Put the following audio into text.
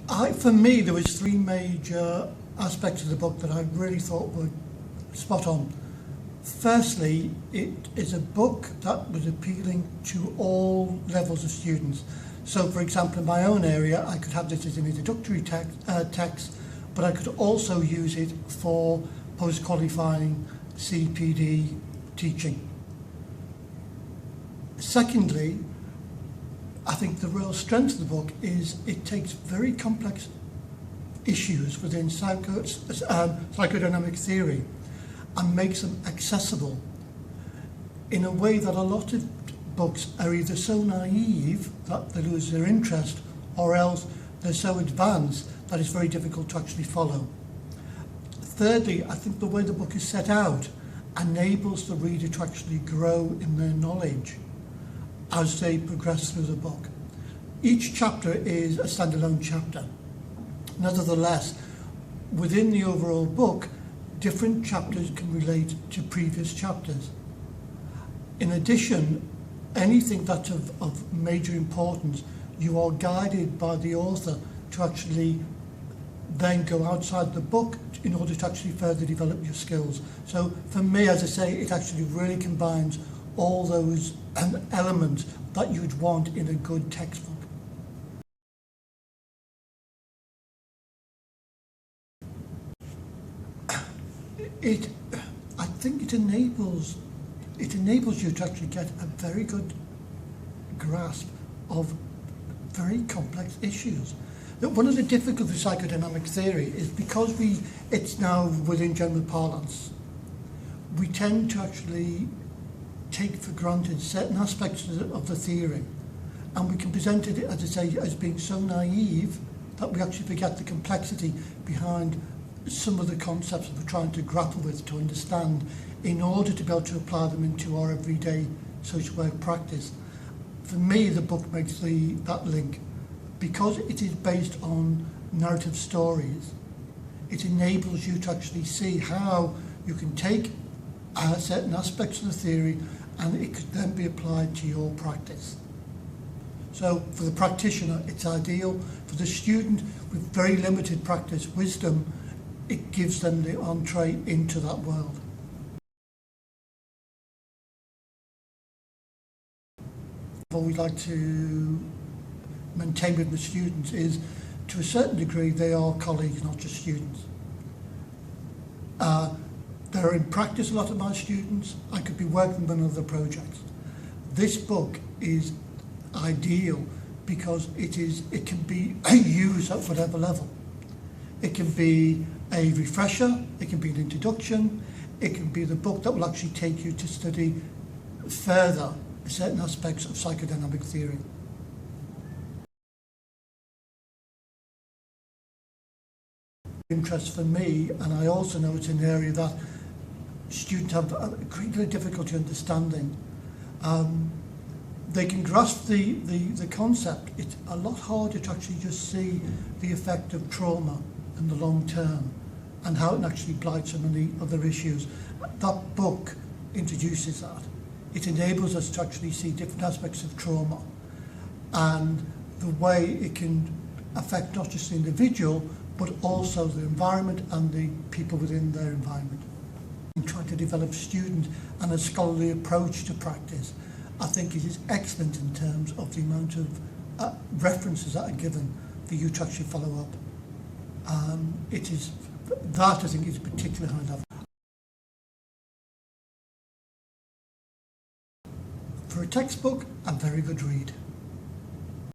For me, there was three major aspects of the book that I really thought were spot on. Firstly, it is a book that was appealing to all levels of students. So, for example, in my own area, I could have this as an introductory text, but I could also use it for post-qualifying CPD teaching. Secondly, I think the real strength of the book is it takes very complex issues within psychodynamic theory and makes them accessible in a way that a lot of books are either so naive that they lose their interest, or else they're so advanced that it's very difficult to actually follow. Thirdly, I think the way the book is set out enables the reader to actually grow in their knowledge as they progress through the book. Each chapter is a standalone chapter. Nevertheless, within the overall book, different chapters can relate to previous chapters. In addition, anything that's of major importance, you are guided by the author to actually then go outside the book in order to actually further develop your skills. So for me, as I say, it actually really combines all those elements that you'd want in a good textbook. I think it enables you to actually get a very good grasp of very complex issues. One of the difficulties of psychodynamic theory is because it's now within general parlance, we tend to actually take for granted certain aspects of the theory, and we can present it, as I say, as being so naive that we actually forget the complexity behind some of the concepts that we're trying to grapple with to understand in order to be able to apply them into our everyday social work practice. For me, the book makes that link. Because it is based on narrative stories, it enables you to actually see how you can take certain aspects of the theory and it could then be applied to your practice. So for the practitioner, it's ideal. For the student with very limited practice wisdom, it gives them the entree into that world. What we'd like to maintain with the students is, to a certain degree, they are colleagues, not just students. They're in practice, a lot of my students. I could be working on other projects. This book is ideal because it can be used at whatever level. It can be a refresher, it can be an introduction, it can be the book that will actually take you to study further certain aspects of psychodynamic theory. Interest for me, and I also know it's an area that students have a great deal of difficulty understanding. They can grasp the concept. It's a lot harder to actually just see the effect of trauma in the long term and how it actually blights so many other issues. That book introduces that. It enables us to actually see different aspects of trauma and the way it can affect not just the individual, but also the environment and the people within their environment. In trying to develop students and a scholarly approach to practice, I think it is excellent in terms of the amount of references that are given for you to actually follow up. I think is particularly high level. For a textbook, a very good read.